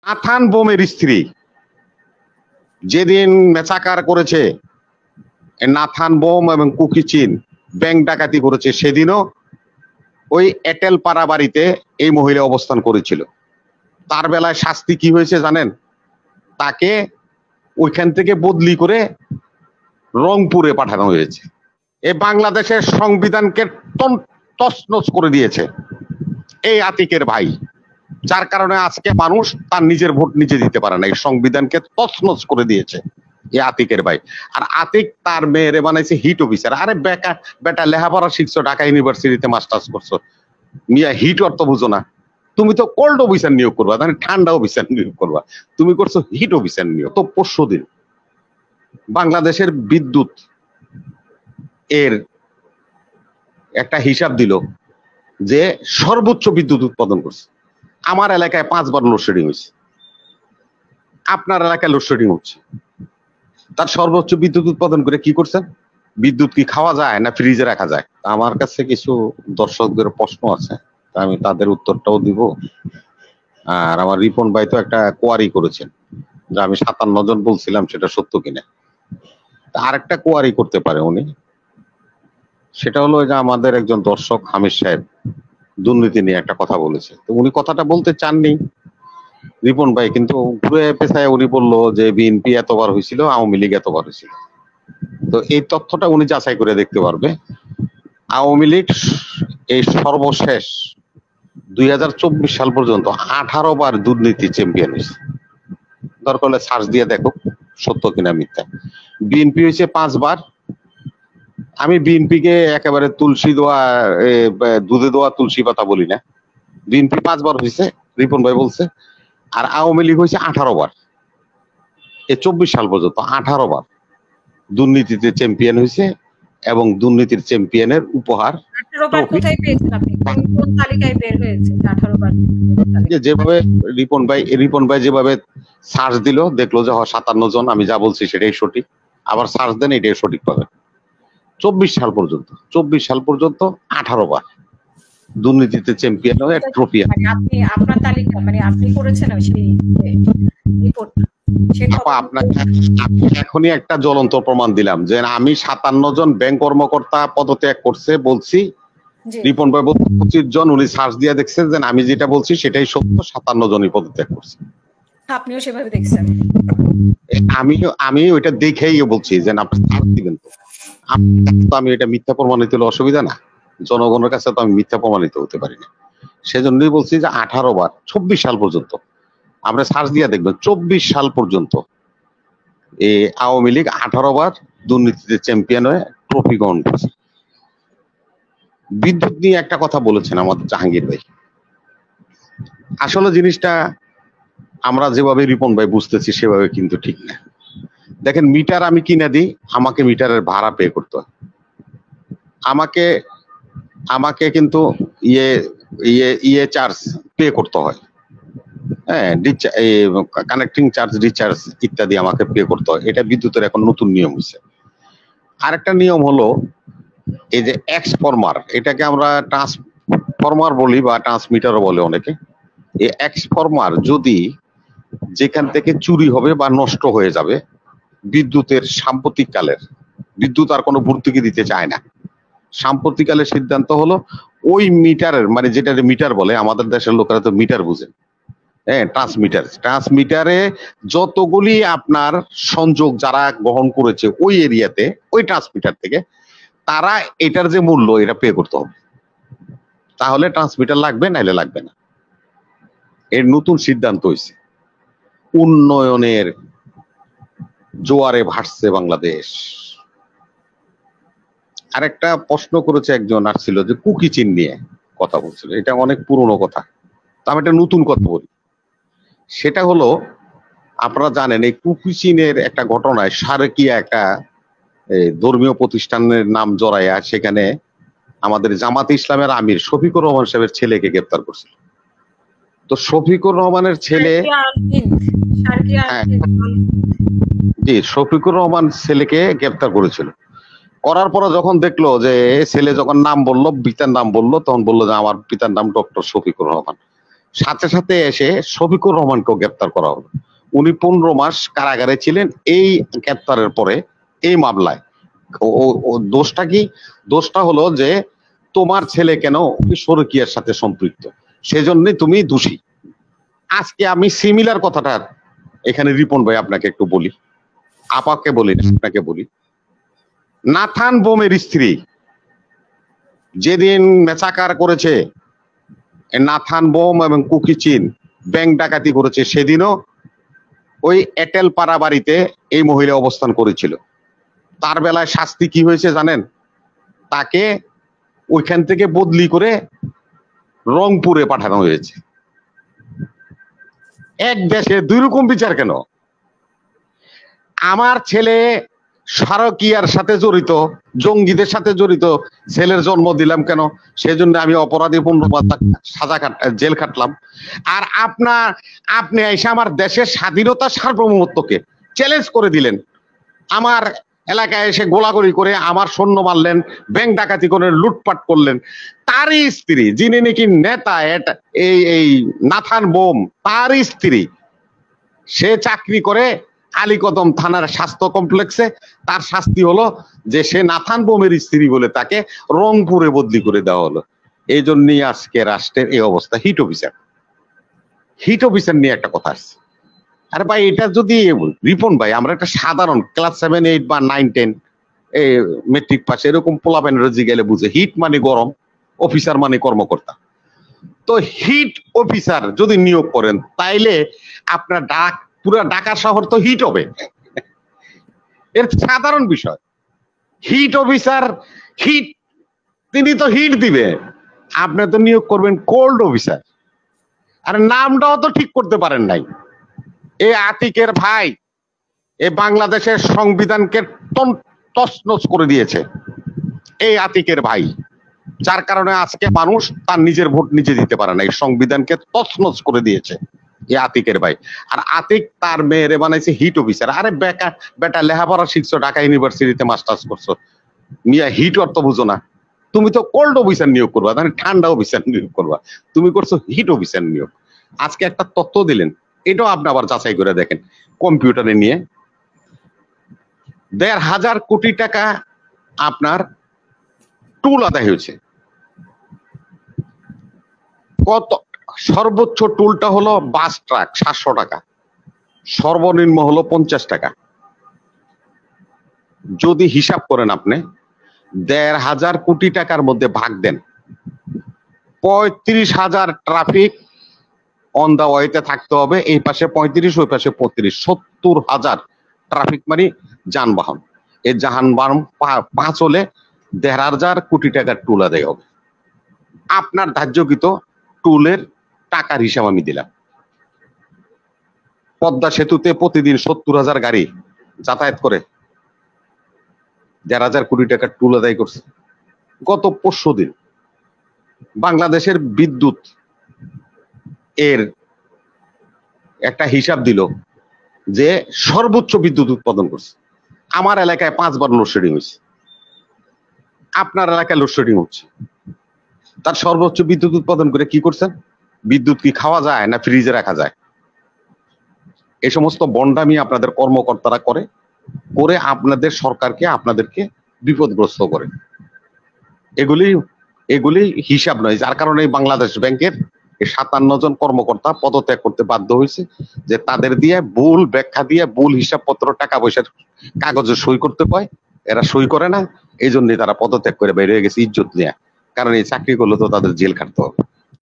Nathan বোমের স্ত্রী যেদিন মেচাকার করেছে নাথান বোম এবং কুকি চিন ব্যাংক ডাকাতি করেছে, সেদিনও ওই এটেল পাড়া বাড়িতে এই মহিলা অবস্থান করেছিল। তার বেলায় শাস্তি কি হয়েছে জানেন? তাকে ওইখান থেকে বদলি করে রংপুরে পাঠানো হয়েছে। এই বাংলাদেশের সংবিধানকে তছনছ করে দিয়েছে এই আতিকের ভাই, যার কারণে আজকে মানুষ তার নিজের ভোট নিজে দিতে পারে না। এই সংবিধানকে তছনছ করে দিয়েছে এই আতিকের ভাই। আর আতিক তার মেয়েরে বানাইছে হিট অফিসার। আরে বেটা লেখাপড়া শিখছো, ঢাকা ইউনিভার্সিটিতে মাস্টার্স করছো, মিয়া হিট অর্থ বুঝো না? তুমি তো কোল্ড অফিসার নিয়োগ করবা, মানে ঠান্ডা অফিসার নিয়োগ করবা, তুমি করছো হিট অফিসার নিয়োগ। তো পরশুদিন বাংলাদেশের বিদ্যুৎ এর একটা হিসাব দিল যে সর্বোচ্চ বিদ্যুৎ উৎপাদন করছে। আমার এলাকায় 5 বার লোডশেডিং হয়েছে, আপনার এলাকায় লোডশেডিং হচ্ছে। তার সর্বোচ্চ বিদ্যুৎ উৎপাদন করে কি করছেন? বিদ্যুৎ কি খাওয়া যায় না ফ্রিজে রাখা যায়? আমার কাছে কিছু দর্শকদের প্রশ্ন আছে, আমি তাদের উত্তরটাও দিব। আর আমার রিপন ভাই তো একটা কোয়ারি করেছেন যে আমি 57 জন বলছিলাম, সেটা সত্য কিনা। আর একটা কোয়ারি করতে পারে উনি, সেটা হলো যে আমাদের একজন দর্শক হামিদ সাহেব দুর্নীতি নিয়ে একটা কথা বলেছে। তো উনি কথাটা বলতে চাননি রিপন ভাই, কিন্তু ঘুরে পেছায় উনি বললো যে বিএনপি এতবার হয়েছিল, আওয়ামী লীগ এতবার হয়েছিল। তো এই তথ্যটা উনি যাচাই করে দেখতে পারবে। আওয়ামী লীগ এই সর্বশেষ 2024 সাল পর্যন্ত 18 বার দুর্নীতি চ্যাম্পিয়ন হয়েছে। দরকার হলে সার্চ দিয়ে দেখো সত্য কিনা মিথ্যা। বিএনপি হয়েছে 5 বার। আমি বিএনপি কে একেবারে তুলসী দোয়া দুধে দোয়া তুলসী পাতা বলি না। বিএনপি 5 বার হয়েছে, রিপন ভাই বলছে। আর আওয়ামী লীগ হয়েছে 18 বার। এই 24 সাল পর্যন্ত 18 বার দুর্নীতিতে চ্যাম্পিয়ন হয়েছে, এবং দুর্নীতির চ্যাম্পিয়নের উপহার যেভাবে রিপন ভাই যেভাবে সার্চ দিল, দেখলো যে 57 জন, আমি যা বলছি সেটাই সঠিক। আবার সার্চ দেন, এটাই সঠিক পাবে। 24 সাল পর্যন্ত 18 বার দুর্নীতিতে চ্যাম্পিয়ন হয়ে ট্রফি। আপনি আপনার তালিকা মানে আপনি করেছেন সেই রিপোর্ট, এখনই একটা জ্বলন্ত প্রমাণ দিলাম যে আমি 57 জন ব্যাংক কর্মকর্তা পদত্যাগ করছে বলছি। রিপন ভাই 25 জন, উনি সার্চ দিয়ে দেখছেন যে আমি যেটা বলছি সেটাই সত্য, 57 জনই পদত্যাগ করছে। আপনিও সেভাবে দেখছেন? আমি ওইটা দেখেই বলছি যে আপনি সার্চ দিবেন। তো আমি এটা মিথ্যা প্রমাণিত হলে অসুবিধা না, জনগণের কাছে তো আমি মিথ্যা প্রমাণিত হতে পারি না। সেজন্যই বলছি যে 18 বার 24 সাল পর্যন্ত আমরা সার্চ দিয়ে দেখবেন। 24 সাল পর্যন্ত এই আওয়ামী লীগ 18 বার দুর্নীতিতে চ্যাম্পিয়ন হয়ে ট্রফি গ্রহণ করছে। বিদ্যুৎ নিয়ে একটা কথা বলেছেন আমাদের জাহাঙ্গীর ভাই, আসলে জিনিসটা আমরা যেভাবে রিপন ভাই বুঝতেছি সেভাবে কিন্তু ঠিক না। দেখেন, মিটার আমি কিনে দিই, আমাকে মিটারের ভাড়া পে করতে হয়। আমাকে কিন্তু ইয়ে চার্জ পে করতে হয়, হ্যাঁ, কানেক্টিং চার্জ, রিচার্জ ইত্যাদি আমাকে পে করতে হয়। এটা বিদ্যুতের এখন নতুন নিয়ম হয়েছে। আরেকটা নিয়ম হলো এই যে এক্সফরমার, এটাকে আমরা ট্রান্সফরমার বলি বা ট্রান্সমিটারও বলে অনেকে। এই এক্সফরমার যদি যেখান থেকে চুরি হবে বা নষ্ট হয়ে যাবে, বিদ্যুতের সাম্প্রতিককালের বিদ্যুৎ আর কোনো ভর্তুকি দিতে চায় না। সাম্প্রতিককালের সিদ্ধান্ত হলো ওই মিটারের, মানে যেটা মিটার বলে, আমাদের দেশের লোকেরা তো মিটার বুঝেন, হ্যাঁ, ট্রান্সমিটারে যতগুলি আপনার সংযোগ যারা গ্রহণ করেছে ওই এরিয়াতে, ওই ট্রান্সমিটার থেকে, তারা এটার যে মূল্য এটা পে করতে হবে। তাহলে ট্রান্সমিটার লাগবে, নাইলে লাগবে না। এর নতুন সিদ্ধান্ত হয়েছে। উন্নয়নের জোয়ারে ভাসছে বাংলাদেশ। আরেকটা প্রশ্ন করেছে একজন, আসছিল যে কুকি চিন নিয়ে কথা বলছিল, এটা অনেক পুরনো কথা। তো আমি একটা নতুন কথা বলি, সেটা হলো আপনারা জানেন এই কুকি চিনের একটা ঘটনায় সারেকিয়া একটা ধর্মীয় প্রতিষ্ঠানের নাম জড়াইয়া সেখানে আমাদের জামাতে ইসলামের আমির শফিকুর রহমান সাহেবের ছেলেকে গ্রেপ্তার করছিল। তো শফিকুর রহমানের ছেলে, জি, শফিকুর রহমান ছেলেকে গ্রেপ্তার করেছিল। করার পরে যখন দেখলো যে ছেলে যখন নাম বললো, পিতার নাম বললো, তখন বললো যে আমার পিতার নাম ডক্টর শফিকুর রহমান। সাথে সাথে এসে শফিকুর রহমানকেও গ্রেপ্তার করা হলো। উনি 15 মাস কারাগারে ছিলেন এই গ্রেপ্তারের পরে এই মামলায়। দোষটা কি? দোষটা হলো যে তোমার ছেলে কেন শরকিয়ার সাথে সম্পৃক্ত, সেজন্যই তুমি দোষী। আজকে আমি সিমিলার কথাটা এখানে রিপন ভাই আপনাকে একটু বলি, আপাকে বলি, আপনাকে বলি। নাথান বোমের স্ত্রী যেদিন মেচাকার করেছে, নাথান বোম এবং কুকি চিন ব্যাংক ডাকাতি করেছে, সেদিনও ওই এটেল পাড়া বাড়িতে এই মহিলা অবস্থান করেছিল। তার বেলায় শাস্তি কি হয়েছে জানেন? তাকে ওইখান থেকে বদলি করে রংপুরে পাঠানো হয়েছে। এক দেশে দুই রকম বিচার কেন? আমার ছেলে সারকিয়ার সাথে জড়িত, জঙ্গিদের সাথে জড়িত, ছেলের জন্ম দিলাম কেন? সেজন্য আমি অপরাধী 15 মাস জেল খাটলাম। আর আপনি এসে আমার দেশের স্বাধীনতা সার্বভৌমত্বকে চ্যালেঞ্জ করে দিলেন। আমার এলাকায় এসে গোলাগুলি করে আমার সৈন্য মারলেন, ব্যাংক ডাকাতি করে লুটপাট করলেন। তারই স্ত্রী, যিনি নাকি নেতা, এই নাথান বোম, তারই স্ত্রী, সে চাকরি করে আলীকদম থানার স্বাস্থ্য কমপ্লেক্সে। তার শাস্তি হলো যে সে নাথান বোমের স্ত্রী বলে তাকে রংপুরে বদলি করে দেওয়া হলো। এই জন্যই আজকে রাষ্ট্রের এই অবস্থা। হিট অফিসার নিয়ে একটা কথা আসছে। আরে ভাই, এটা যদি রিপন ভাই, আমরা একটা সাধারণ ক্লাস 7, 8 বা 9, 10 মেট্রিক পাস এরকম পোলাপেনের গেলে বুঝে, হিট মানে গরম, অফিসার মানে কর্মকর্তা। তো হিট অফিসার যদি নিয়োগ করেন, তাইলে আপনার পুরা ঢাকা শহর তো হিট হবে। এর সাধারণ বিষয়। হিট অফিসার, হিট, তিনি তো হিট দিবে, আপনি তো নিয়োগ করবেন কোল্ড অফিসার। আর নামটাও তো ঠিক করতে পারেন নাই। এই আতিকের ভাই এই বাংলাদেশের সংবিধানকে তছনছ করে দিয়েছে, এই আতিকের ভাই, যার কারণে আজকে মানুষ তার নিজের ভোট নিজে দিতে পারে না। এই সংবিধানকে তছনছ করে দিয়েছে এই আতিকের ভাই। আর আতিক তার মেয়েরে বানাইছে হিট অফিসার। আরে বেটা লেখাপড়া শিখছো, ঢাকা ইউনিভার্সিটিতে মাস্টার্স করছো, মিয়া হিট অর্থ বুঝো না? তুমি তো কোল্ড অফিসার নিয়োগ করবা, মানে ঠান্ডা অফিসার নিয়োগ করবা, তুমি করছো হিট অফিসার নিয়োগ। আজকে একটা তথ্য দিলেন, এটাও আপনি আবার যাচাই করে দেখেন কম্পিউটারে নিয়ে। 1,500 কোটি টাকা আপনার টুল আদায় হয়েছে। কত? সর্বোচ্চ টুলটা হলো বাস ট্রাক 700 টাকা, সর্বনিম্ন হলো 50 টাকা। যদি হিসাব করেন আপনি 1,500 কোটি টাকার মধ্যে ভাগ দেন, 35,000 ট্রাফিক অন দা ওয়েতে থাকতে হবে। এই পাশে 35, ওই পাশে 35, 70,000 ট্রাফিক মানে যানবাহন। এই যানবাহন 5 হলে 1,500 কোটি টাকার টুল আদায় হবে। আপনার ধার্যকৃত টুলের টাকার হিসাব আমি দিলাম। পদ্মা সেতুতে প্রতিদিন 70,000 গাড়ি যাতায়াত করে, 1,500 কোটি টাকার টুল আদায় করছে। গত 5 দিন বাংলাদেশের বিদ্যুৎ এর একটা হিসাব দিল যে সর্বোচ্চ বিদ্যুৎ উৎপাদন করছে। আমার এলাকায় 5 বার লোডশেডিং হয়েছে, আপনার এলাকায় লোডশেডিং হচ্ছে। তার সর্বোচ্চ বিদ্যুৎ উৎপাদন করে কি করছেন? বিদ্যুৎ কি খাওয়া যায় না ফ্রিজে রাখা যায়? এই সমস্ত বন্ডামি আপনাদের কর্মকর্তারা করে আপনাদের সরকারকে, আপনাদেরকে বিপদগ্রস্ত করে। এগুলি হিসাব নয়। যার কারণে বাংলাদেশ ব্যাংকের 57 জন কর্মকর্তা পদত্যাগ করতে বাধ্য হয়েছে, যে তাদের দিয়ে ভুল ব্যাখ্যা দিয়ে ভুল হিসাবপত্র, টাকা পয়সার কাগজে সই করতে পায়, এরা সই করে না। এই জন্যই তারা পদত্যাগ করে বের হয়ে গেছে ইজ্জত নিয়ে। কারণ এই চাকরি করলে তো তাদের জেল খাটতে হবে।